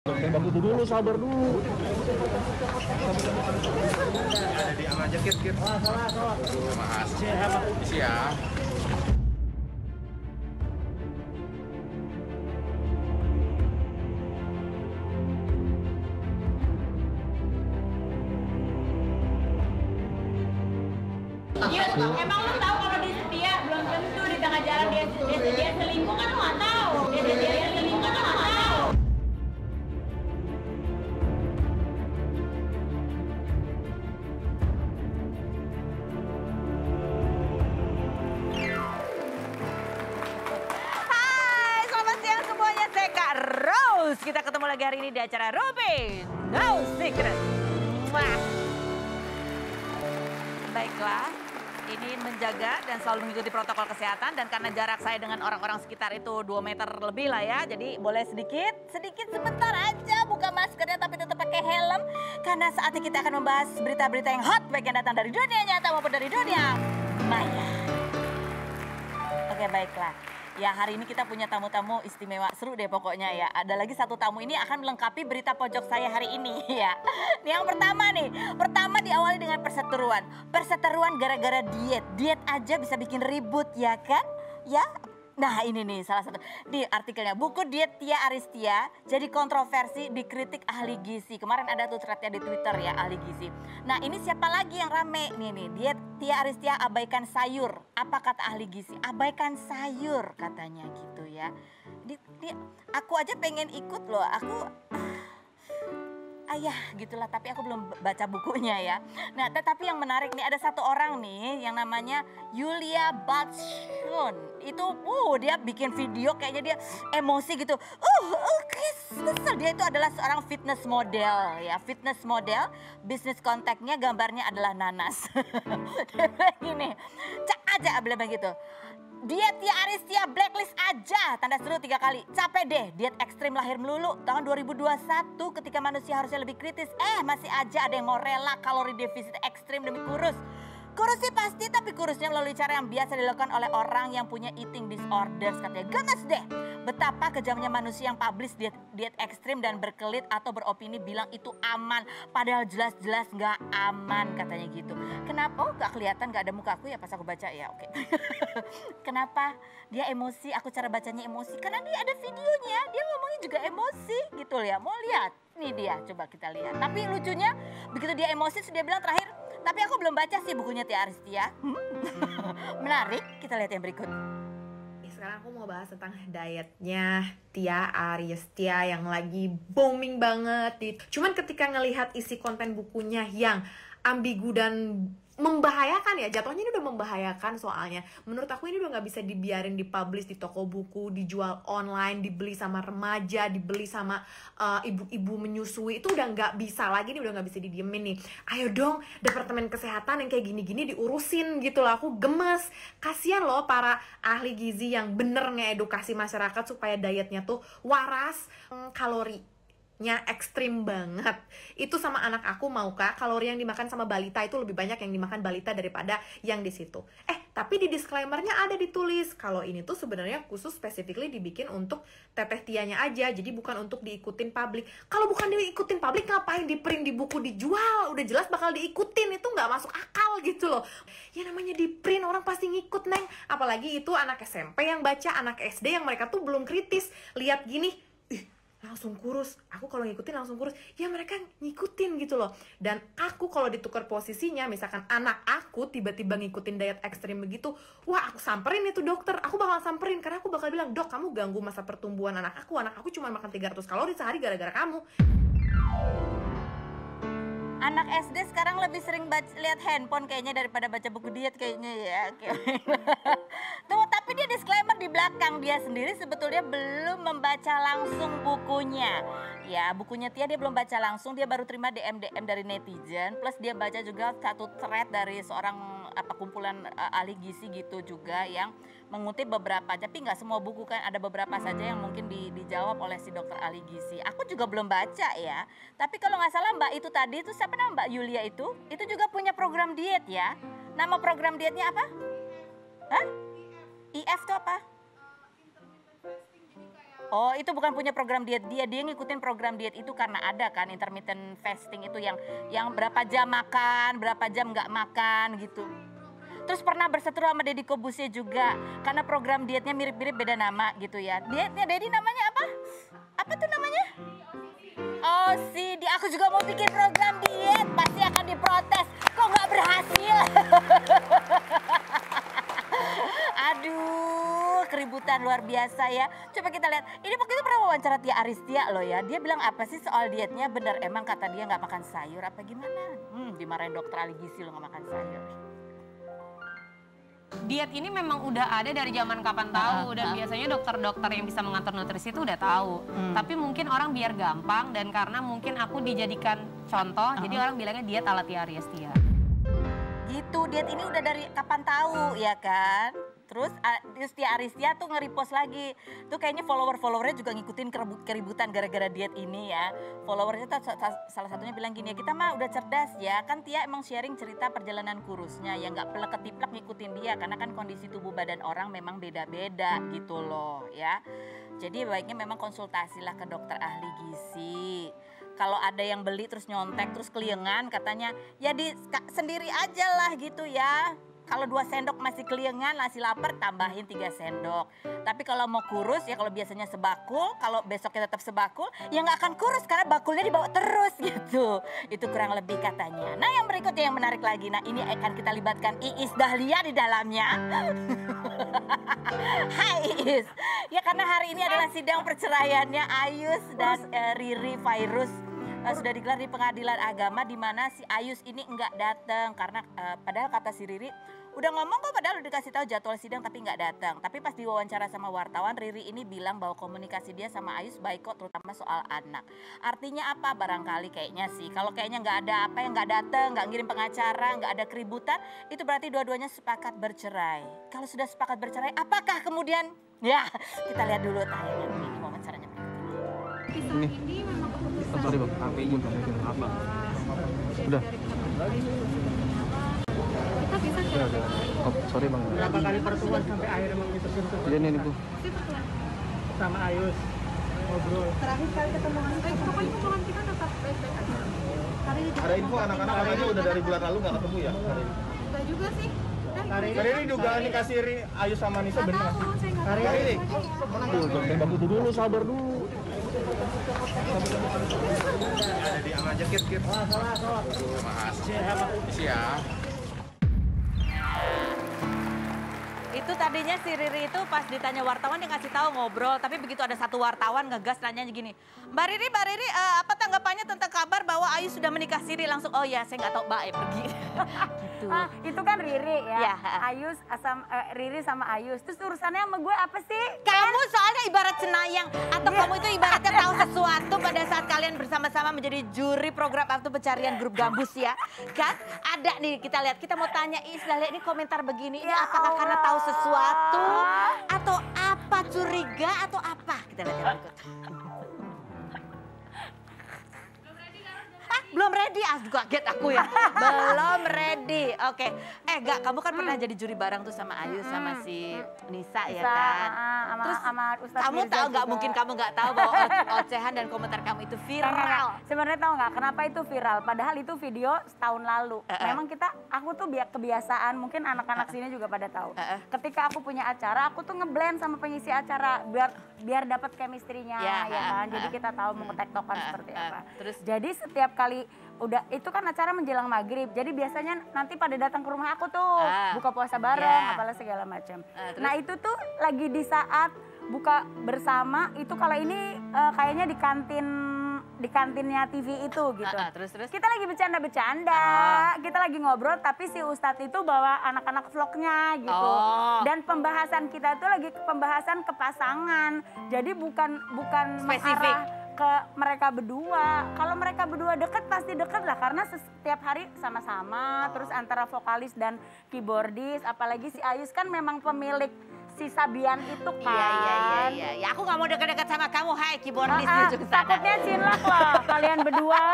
Tembak itu dulu, sabar dulu. Ada di aja kit. Mas. Isi ya. Iya, emang lu tahu kalau dia setia? Belum tentu di tengah jalan dia selingkuh kan lu nggak tahu. Dia selingkuh kan lu nggak tahu. Hai, selamat siang semuanya. Saya Kak Rose. Kita ketemu lagi hari ini di acara Ruby No Secret. Wah. Baiklah, ini menjaga dan selalu mengikuti protokol kesehatan dan karena jarak saya dengan orang-orang sekitar itu 2 meter lebih lah ya. Jadi boleh sedikit sebentar aja buka maskernya tapi tetap pakai helm. Karena saatnya kita akan membahas berita-berita yang hot baik yang datang dari dunia nyata maupun dari dunia maya. Oke baiklah. Ya hari ini kita punya tamu-tamu istimewa, seru deh pokoknya ya. Ada lagi satu tamu ini akan melengkapi berita pojok saya hari ini ya. Yang pertama diawali dengan perseteruan. Perseteruan gara-gara diet. Diet aja bisa bikin ribut ya kan? Ya. Nah ini nih salah satu di artikelnya. Buku diet Tia Aristia jadi kontroversi dikritik ahli gizi. Kemarin ada tuh threadnya di Twitter ya ahli gizi. Nah ini siapa lagi yang rame? Nih diet Tia Aristia abaikan sayur. Apa kata ahli gizi? Abaikan sayur katanya gitu ya. Aku aja pengen ikut loh. Ayah gitulah, tapi aku belum baca bukunya ya. Nah, tetapi yang menarik nih ada satu orang nih yang namanya Yulia Batchun. Itu dia bikin video kayaknya dia emosi gitu. Kesel. Dia itu adalah seorang fitness model ya, fitness model. Bisnis kontaknya gambarnya adalah nanas. Gini, cak aja bilang begitu. Diet Tia Aristia blacklist aja, tanda seru 3 kali. Capek deh, diet ekstrim lahir melulu. Tahun 2021 ketika manusia harusnya lebih kritis. Masih aja ada yang mau rela kalori defisit ekstrim demi kurus. Kurus sih pasti, tapi kurusnya melalui cara yang biasa dilakukan oleh orang yang punya eating disorders katanya. Gemes deh, betapa kejamnya manusia yang publish diet ekstrim dan berkelit atau beropini bilang itu aman. Padahal jelas-jelas gak aman katanya gitu. Kenapa gak kelihatan, gak ada muka aku ya pas aku baca ya, oke. Kenapa dia emosi, aku cara bacanya emosi. Karena dia ada videonya, dia ngomongnya juga emosi gitu ya. Mau lihat? Nih dia, coba kita lihat. Tapi lucunya begitu dia emosi, dia bilang terakhir, tapi aku belum baca sih bukunya Tia Aristia. Menarik, kita lihat yang berikut. Sekarang aku mau bahas tentang dietnya Tia Aristia yang lagi booming banget. Cuman ketika ngelihat isi konten bukunya yang ambigu dan membahayakan ya, jatuhnya ini udah membahayakan soalnya. Menurut aku ini udah gak bisa dibiarin dipublish di toko buku, dijual online, dibeli sama remaja, dibeli sama ibu-ibu menyusui. Itu udah gak bisa lagi nih, udah gak bisa didiemin nih. Ayo dong, departemen kesehatan yang kayak gini-gini diurusin gitu loh. Aku gemes. Kasian loh para ahli gizi yang bener ngedukasi masyarakat supaya dietnya tuh waras, kalori nya ekstrim banget. Itu sama anak aku mau kak, kalori yang dimakan sama balita itu lebih banyak yang dimakan balita daripada yang di situ. Tapi di disclaimer-nya ada ditulis kalau ini tuh sebenarnya khusus specifically dibikin untuk teteh Tianya aja, jadi bukan untuk diikutin publik. Kalau bukan diikutin publik, ngapain di print di buku dijual? Udah jelas bakal diikutin, itu nggak masuk akal gitu loh. Ya namanya di print orang pasti ngikut neng. Apalagi itu anak SMP yang baca, anak SD yang mereka tuh belum kritis. Lihat gini, langsung kurus, aku kalau ngikutin langsung kurus, ya mereka ngikutin gitu loh. Dan aku kalau ditukar posisinya, misalkan anak aku tiba-tiba ngikutin diet ekstrim begitu, wah aku samperin itu dokter, aku bakal samperin, karena aku bakal bilang, dok kamu ganggu masa pertumbuhan anak aku cuma makan 300 kalori sehari gara-gara kamu. Anak SD sekarang lebih sering lihat handphone kayaknya daripada baca buku diet kayaknya ya. Tuh, tapi dia disclaimer di belakang, dia sendiri sebetulnya belum membaca langsung bukunya. Ya, bukunya Tia dia belum baca langsung, dia baru terima DM dari netizen. Plus dia baca juga satu thread dari seorang kumpulan ahli gizi gitu juga yang mengutip beberapa, tapi nggak semua buku kan, ada beberapa saja yang mungkin dijawab oleh si dokter ahli gizi. Aku juga belum baca ya, tapi kalau nggak salah mbak itu tadi itu siapa nama Mbak Yulia itu juga punya program diet ya. Nama program dietnya apa? IF itu apa? Oh, itu bukan punya program diet dia ngikutin program diet itu karena ada kan intermittent fasting itu yang berapa jam makan, berapa jam nggak makan gitu. Terus pernah berseteru sama Deddy Corbuzier juga karena program dietnya mirip-mirip beda nama gitu ya. Dietnya Deddy namanya apa? Apa tuh namanya? Oh aku juga mau bikin program diet, pasti akan diprotes. Kok nggak berhasil? Aduh, keributan luar biasa ya. Coba kita lihat. Ini waktu itu pernah wawancara Tia Aristia loh ya. Dia bilang apa sih soal dietnya? Bener emang kata dia nggak makan sayur apa gimana? Dimarahin dokter ahli gizi lo nggak makan sayur. Diet ini memang udah ada dari zaman kapan tahu dan biasanya dokter-dokter yang bisa mengatur nutrisi itu udah tahu. Tapi mungkin orang biar gampang dan karena mungkin aku dijadikan contoh, jadi orang bilangnya diet ala Tia Aristia. Gitu, diet ini udah dari kapan tahu ya kan? Terus Tia Aristia tuh nge-repost lagi. Tuh kayaknya follower-followernya juga ngikutin keributan gara-gara diet ini ya. Followernya tuh salah satunya bilang gini ya, kita mah udah cerdas ya. Kan Tia emang sharing cerita perjalanan kurusnya. Ya nggak pelek-ketiplek ngikutin dia. Karena kan kondisi tubuh badan orang memang beda-beda gitu loh ya. Jadi baiknya memang konsultasilah ke dokter ahli gizi. Kalau ada yang beli terus nyontek terus keliengan katanya ya sendiri aja lah gitu ya. Kalau 2 sendok masih keliengan, masih lapar, tambahin 3 sendok. Tapi kalau mau kurus ya kalau biasanya sebakul, kalau besoknya tetap sebakul, ya nggak akan kurus karena bakulnya dibawa terus gitu. Itu kurang lebih katanya. Nah yang berikutnya yang menarik lagi, nah ini akan kita libatkan Iis Dahlia di dalamnya. Hai Iis. Ya karena hari ini adalah sidang perceraiannya Ayus dan Riri Virus. Sudah digelar di Pengadilan Agama di mana si Ayus ini enggak datang karena padahal kata si Riri udah ngomong kok padahal udah dikasih tahu jadwal sidang tapi nggak datang. Tapi pas diwawancara sama wartawan Riri ini bilang bahwa komunikasi dia sama Ayus baik kok terutama soal anak. Artinya apa? Barangkali kayaknya sih kalau kayaknya nggak ada apa yang nggak datang, nggak ngirim pengacara, nggak ada keributan, itu berarti dua-duanya sepakat bercerai. Kalau sudah sepakat bercerai, apakah kemudian? Ya kita lihat dulu tayangan ini wawancaranya berikut ini. Ini memang keputusan. Sorry bang, HP-nya apa? Udah. Kita bisa cari. Oh, sorry bang. Berapa kali pertemuan sampai akhirnya memang tersentuh? Ini bu. Sama Ayus ngobrol. Terakhir kali ketemu pokoknya hubungan kita tetap baik-baik aja. Ada info anak-anak katanya udah dari bulan lalu nggak ketemu ya? Enggak juga sih. Hari ini dugaan dikasih Ayus sama Nisa benar nggak sih? Hari ini. Tembak itu dulu, sabar dulu. Ada di ama aja kit. Salah. Isi ya. Itu tadinya si Riri itu pas ditanya wartawan dia ngasih tahu ngobrol, tapi begitu ada satu wartawan ngegas nanyanya gini, Mbak Riri, apa tanggapannya tentang kabar bahwa Ayu sudah menikah siri? Langsung, oh ya saya nggak tahu Mbak, pergi. Gitu. Itu kan Riri ya, Ya. Ayus, Riri sama Ayus, terus urusannya sama gue apa sih? Kamu soalnya ibarat cenayang, atau kamu itu ibaratnya tahu sesuatu pada saat kalian bersama-sama menjadi juri program atau pencarian grup gambus ya. Kan ada nih kita lihat, kita mau tanya lihat ini komentar begini, ini Ya apakah karena Allah. tahu sesuatu atau apa, curiga atau apa? Kita lihat yang berikut. Belum ready, kaget aku ya. Belum ready. Oke. Gak, kamu kan pernah jadi juri bareng tuh sama Ayu sama si Nisa ya kan. Sama Ustadz Kamu Mirza tahu nggak? juga. Mungkin kamu nggak tahu bahwa ocehan dan komentar kamu itu viral. Sebenarnya tahu nggak kenapa itu viral? Padahal itu video setahun lalu. Memang aku tuh kebiasaan, mungkin anak-anak sini juga pada tahu. Ketika aku punya acara, aku tuh ngeblend sama pengisi acara biar dapat chemistry-nya Ya, ya kan. Jadi kita tahu mau tektokan seperti apa. Terus? Jadi setiap kali udah itu kan acara menjelang maghrib. Jadi biasanya nanti pada datang ke rumah aku tuh buka puasa bareng, apalah segala macam. Nah itu tuh lagi di saat buka bersama itu kalau ini kayaknya di kantinnya TV itu gitu. Terus? Kita lagi bercanda-bercanda, kita lagi ngobrol tapi si Ustadz itu bawa anak-anak vlognya gitu. Dan pembahasan kita tuh lagi pembahasan ke pasangan. Jadi bukan Spesifik. mengarah ke mereka berdua. Kalau mereka berdua deket pasti deket lah karena setiap hari sama-sama. Terus antara vokalis dan keyboardis, apalagi si Ayus kan memang pemilik si Sabian itu kan. Iya. Aku nggak mau dekat-dekat sama kamu, hai keyboardis ujung sana. Takutnya cinlok loh kalian berdua.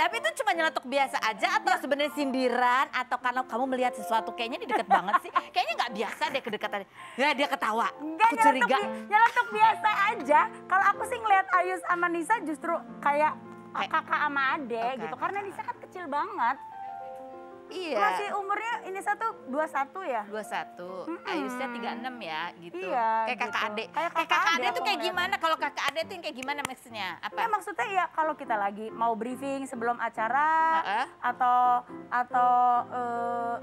Tapi itu cuma nyeletuk biasa aja atau sebenarnya sindiran atau kalau kamu melihat sesuatu kayaknya ini deket banget sih. Kayaknya nggak biasa deh kedekatan. Ya dia ketawa. Enggak, Aku curiga. nyeletuk biasa aja. Kalau aku sih ngeliat Ayus sama Nisa justru kayak kakak sama adek gitu. Karena Nisa kan kecil banget. Iya. Masih umurnya ini satu 21 ya? 21, Ayusnya 36 ya gitu. Iya, Kayak kakak gitu. adik. Kayak Kayak kakak kakak adik adik tuh aku kayak ngeliat. gimana? Kalau kakak adik tuh yang kayak gimana maksudnya? Apa? Ya maksudnya ya kalau kita lagi mau briefing sebelum acara atau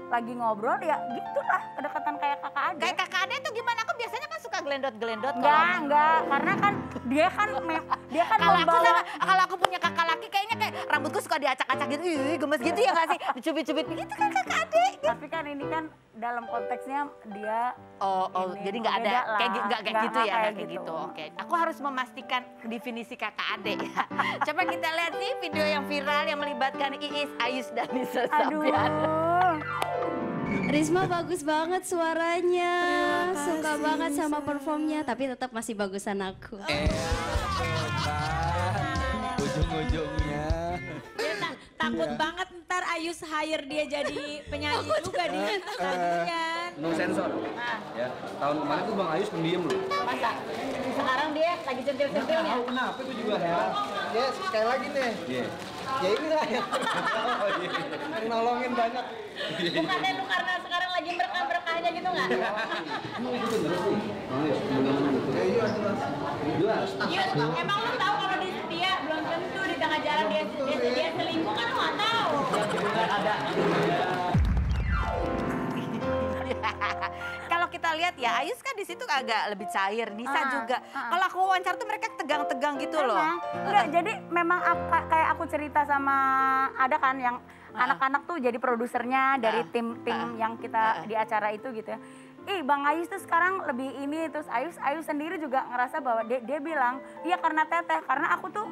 lagi ngobrol ya gitulah kedekatan kayak kakak adik. Kayak kakak adik tuh gimana? Aku biasanya kan suka gelendot-gelendot. Enggak, karena kan dia kan kalau aku punya kakak laki kayaknya kayak rambutku suka diacak-acak gitu. Ih, gemes gitu ya nggak sih? Dicubit-cubit begitu kan kakak adik. Tapi kan ini kan dalam konteksnya dia ini, jadi nggak ada beda lah. nggak kayak gitu ya, kayak kayak gitu. Oke, aku harus memastikan definisi kakak adik ya. Coba kita lihat nih video yang viral yang melibatkan Iis, Ayus dan Nisa Sabian. Risma bagus banget suaranya, suka banget sama performnya, tapi tetap masih bagusan aku. Ujung-ujungnya. Takut banget ntar Ayus hire dia jadi penyanyi juga di tandingan. No sensor. Ya, tahun kemarin tuh Bang Ayus pendiam loh. Masa? Sekarang dia lagi centil-centilnya. Tahu kenapa itu juga heran. Ya, sekali lagi nih. Iya. Ya inilah ya. Nolongin banyak. Bukannya lu karena sekarang lagi berkah-berkahnya gitu nggak? Itu bener sih. Bang Ayus, mudah-mudahan betul. Ya, jelas. Yus, emang lu tahu kalau dia setia? Belum tentu di tengah jalan dia selingkuh kan lu nggak tahu. Kalau kita lihat ya, Ayus kan di situ agak lebih cair, Nisa juga. Kalau aku wawancara tuh mereka tegang-tegang gitu loh. Enggak, jadi memang kayak aku cerita sama ada kan yang anak-anak tuh jadi produsernya dari tim yang kita di acara itu gitu ya. Ih, Bang Ayus tuh sekarang lebih ini, terus Ayus sendiri juga ngerasa bahwa dia bilang, iya karena Teteh, karena aku tuh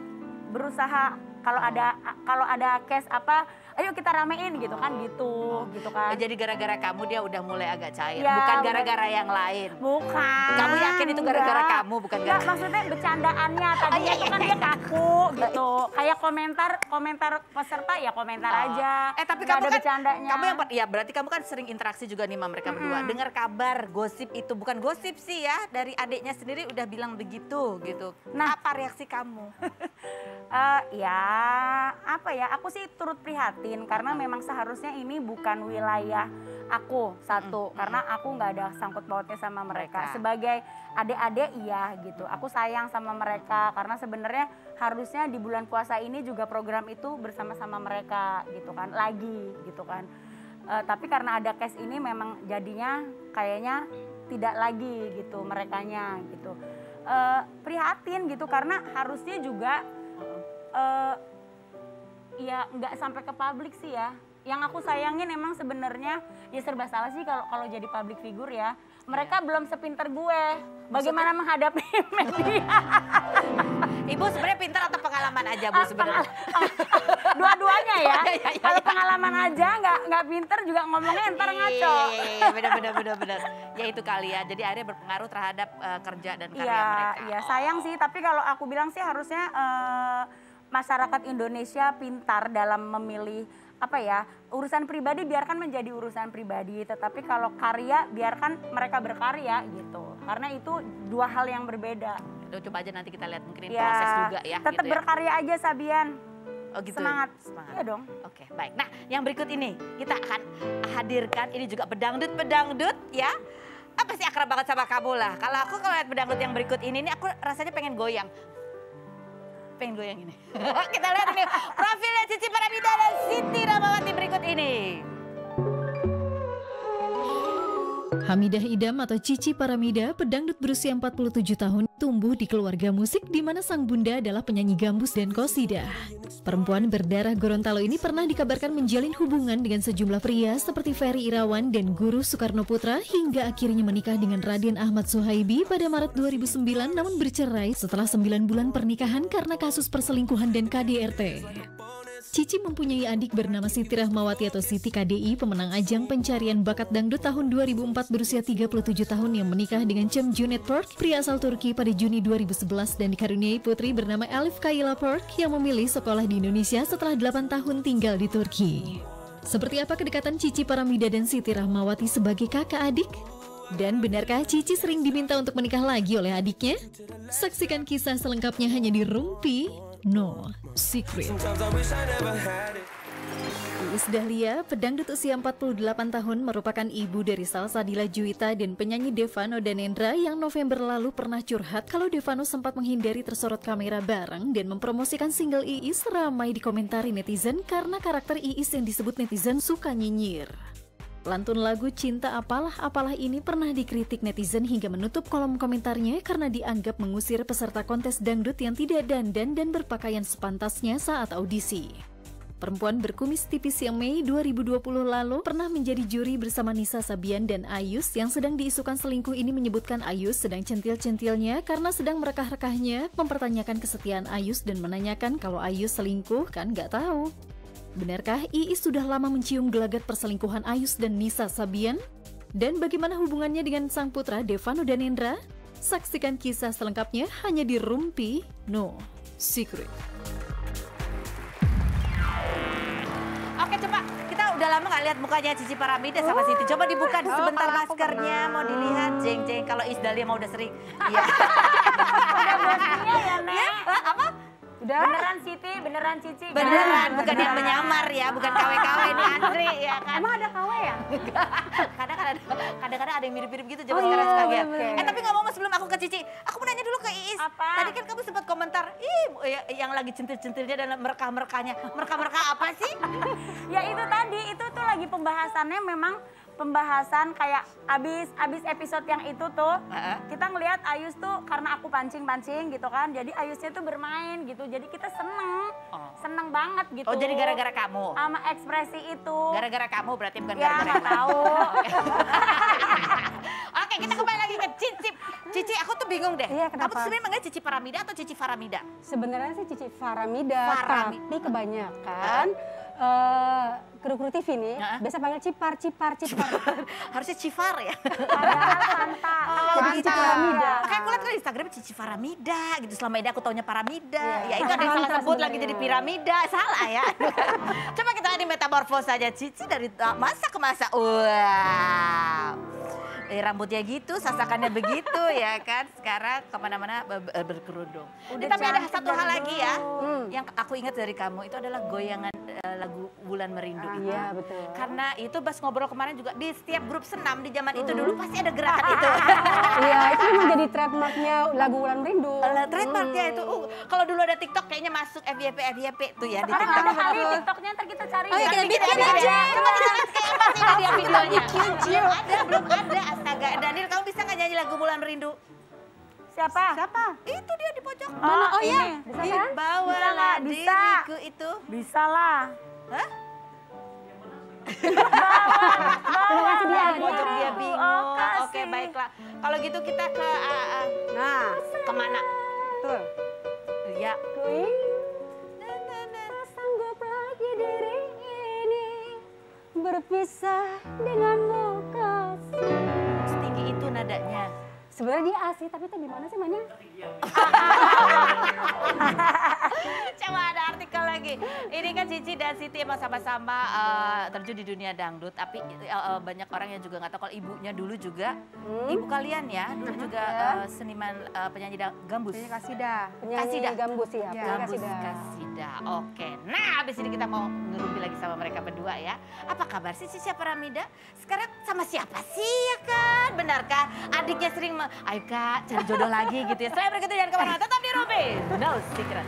berusaha kalau ada case apa, ayo kita ramein gitu kan gitu kan. Jadi gara-gara kamu dia udah mulai agak cair, Ya, bukan gara-gara yang lain. Bukan. Kamu yakin itu gara-gara kamu, bukan Enggak, gara-gara. maksudnya bercandaannya tadi itu kan dia kaku gitu. Kayak komentar peserta ya komentar aja. Tapi Nggak kamu ada kan, bercandanya. kamu yang ya berarti kamu kan sering interaksi juga nih sama mereka berdua. Dengar kabar, gosip itu bukan gosip sih ya, dari adiknya sendiri udah bilang begitu gitu. Nah, apa reaksi kamu? Ya apa ya, aku sih turut prihatin karena memang seharusnya ini bukan wilayah aku satu, karena aku nggak ada sangkut pautnya sama mereka. Sebagai adik-adik iya gitu, aku sayang sama mereka karena sebenarnya harusnya di bulan puasa ini juga program itu bersama-sama mereka gitu kan, lagi gitu kan. Tapi karena ada case ini memang jadinya kayaknya tidak lagi gitu merekanya gitu. Prihatin gitu karena harusnya juga ya nggak sampai ke publik sih ya. Yang aku sayangin emang sebenarnya ya serba salah sih kalau jadi public figure ya. Mereka belum sepinter gue. Bagaimana menghadapi media? Ibu sebenarnya pintar atau pengalaman aja Bu sebenarnya? Dua-duanya ya. Kalau pengalaman aja nggak pinter juga ngomongnya ntar ngaco. Bener. Ya itu kali ya. Jadi akhirnya berpengaruh terhadap kerja dan karya mereka. Iya sayang sih. Tapi kalau aku bilang sih harusnya masyarakat Indonesia pintar dalam memilih apa ya, urusan pribadi biarkan menjadi urusan pribadi, tetapi kalau karya biarkan mereka berkarya gitu, karena itu dua hal yang berbeda. Coba aja nanti kita lihat mungkin ini proses juga ya. Tetap gitu ya. berkarya aja Sabian. Oh gitu. Semangat. Iya dong. Oke, baik. Nah, yang berikut ini kita akan hadirkan ini juga pedangdut ya. Apa sih akrab banget sama kamu lah. Kalau aku lihat pedangdut yang berikut ini aku rasanya pengen goyang. Pengen goyang ini. Kita lihat ini profilnya Cici Paramida dan Siti Rahmawati berikut ini. Hamidah Idam atau Cici Paramida, pedangdut berusia 47 tahun, tumbuh di keluarga musik di mana sang bunda adalah penyanyi gambus dan qosidah. Perempuan berdarah Gorontalo ini pernah dikabarkan menjalin hubungan dengan sejumlah pria seperti Ferry Irawan dan Guru Soekarno Putra hingga akhirnya menikah dengan Raden Ahmad Suhaibi pada Maret 2009 namun bercerai setelah 9 bulan pernikahan karena kasus perselingkuhan dan KDRT. Cici mempunyai adik bernama Siti Rahmawati atau Siti KDI, pemenang ajang pencarian bakat dangdut tahun 2004 berusia 37 tahun yang menikah dengan Cem Cüneyt Park, pria asal Turki pada Juni 2011 dan dikaruniai putri bernama Elif Kayla Park yang memilih sekolah di Indonesia setelah 8 tahun tinggal di Turki. Seperti apa kedekatan Cici Paramida dan Siti Rahmawati sebagai kakak adik? Dan benarkah Cici sering diminta untuk menikah lagi oleh adiknya? Saksikan kisah selengkapnya hanya di Rumpi No Secret. Iis Dahlia, pedangdut usia 48 tahun, merupakan ibu dari Salsa Dila Juwita dan penyanyi Devano Danendra yang November lalu pernah curhat kalau Devano sempat menghindari tersorot kamera bareng dan mempromosikan single Iis. Ramai dikomentari netizen karena karakter Iis yang disebut netizen suka nyinyir. Lantun lagu Cinta Apalah ini pernah dikritik netizen hingga menutup kolom komentarnya karena dianggap mengusir peserta kontes dangdut yang tidak dandan dan berpakaian sepantasnya saat audisi. Perempuan berkumis tipis yang Mei 2020 lalu pernah menjadi juri bersama Nisa Sabian dan Ayus yang sedang diisukan selingkuh ini menyebutkan Ayus sedang centil-centilnya karena sedang merekah-rekahnya, mempertanyakan kesetiaan Ayus dan menanyakan kalau Ayus selingkuh kan nggak tahu. Benarkah Iis sudah lama mencium gelagat perselingkuhan Ayus dan Nisa Sabian? Dan bagaimana hubungannya dengan sang putra Devano Danendra? Saksikan kisah selengkapnya hanya di Rumpi No Secret. Oke, coba kita udah lama gak lihat mukanya Cici Paramida sama Siti. Coba dibuka sebentar maskernya, mau dilihat. Jeng-jeng, kalau Iis Dahlia mau udah sering. Iya. Udah bosnya ya, Nek? Apa? Udah? Beneran Siti, beneran Cici. Beneran, bukan yang menyamar ya, bukan KW-KW ini asli ya kan. Emang ada KW ya? Kadang-kadang ada yang mirip-mirip gitu, coba sekarang sekalian. Tapi ngomong sebelum aku ke Cici, aku mau nanya dulu ke Iis. Apa? Tadi kan kamu sempat komentar, yang lagi centil-centilnya dan mereka-merekanya. Mereka-mereka apa sih? Ya itu tadi, itu tuh lagi pembahasannya memang pembahasan kayak abis episode yang itu tuh kita ngelihat Ayus tuh karena aku pancing-pancing gitu kan, jadi Ayusnya tuh bermain gitu, jadi kita seneng banget gitu. Oh jadi gara-gara kamu? Sama ekspresi itu. Gara-gara kamu berarti bukan ya, gara-gara nggak tahu. Oke, kita kembali lagi ke Cici. Cici, aku tuh bingung deh. Iya, kenapa? Kamu sebenarnya manggil Cici Paramida atau Cici Faramida? Sebenarnya sih Cici Faramida, tapi kebanyakan kru-kru TV nih biasa panggil Cipar. Harusnya Cifar ya? Padahal Santa. Cici Faramida. Makanya aku lihat kan Instagram Cici Faramida gitu. Selama ini aku taunya Paramida. Ya itu ada yang salah sebut lagi jadi piramida. Salah ya. Coba kita lihat di metamorfose saja Cici dari masa ke masa. Wow. Rambutnya gitu, sasakannya begitu ya kan. Sekarang kemana-mana berkerudung. Tapi ada satu hal lagi ya, yang aku ingat dari kamu itu adalah goyangan lagu Bulan Merindu itu. Iya betul. Karena itu pas ngobrol kemarin juga di setiap grup senam di zaman itu dulu pasti ada gerakan itu. Iya itu memang jadi trademarknya lagu Bulan Merindu. Trademarknya itu, kalau dulu ada TikTok kayaknya masuk FYP tuh ya di TikTok. Ada kali TikToknya ntar kita cari. Oh ya kita bikin aja. Coba kita lihat kayak apa sih dia videonya. Belum ada. Astaga, Daniel kamu bisa nggak nyanyi lagu Bulan Merindu? Siapa? Itu dia di pojok. Oh iya, bisa kan? Bawalah diriku itu. Bisa lah. Hah? Bawa dia di pojok dia bingung. Oke, baiklah. Kalau gitu kita ke kemana? Tuh. Ya. Sanggup lagi diri ini berpisah denganmu kasih. Setinggi itu nadanya. Sebenarnya dia asli, tapi itu gimana sih mainnya? Coba ada artikel lagi. Ini kan Cici dan Siti emang sama-sama terjun di dunia dangdut. Tapi banyak orang yang juga nggak tahu kalau ibunya dulu juga. Ibu kalian ya, dulu juga seniman penyanyi gambus. Penyanyi gambus ya. Gambus Kasida. Oke. Nah habis ini kita mau ngerumpi lagi sama mereka berdua ya. Apa kabar sih Cici Paramida? Sekarang sama siapa sih ya kan? Benarkah adiknya sering ayo Kak, cari jodoh lagi gitu ya. Setelah berikut itu jangan kemana-mana, tetap di Rumpi No Secret.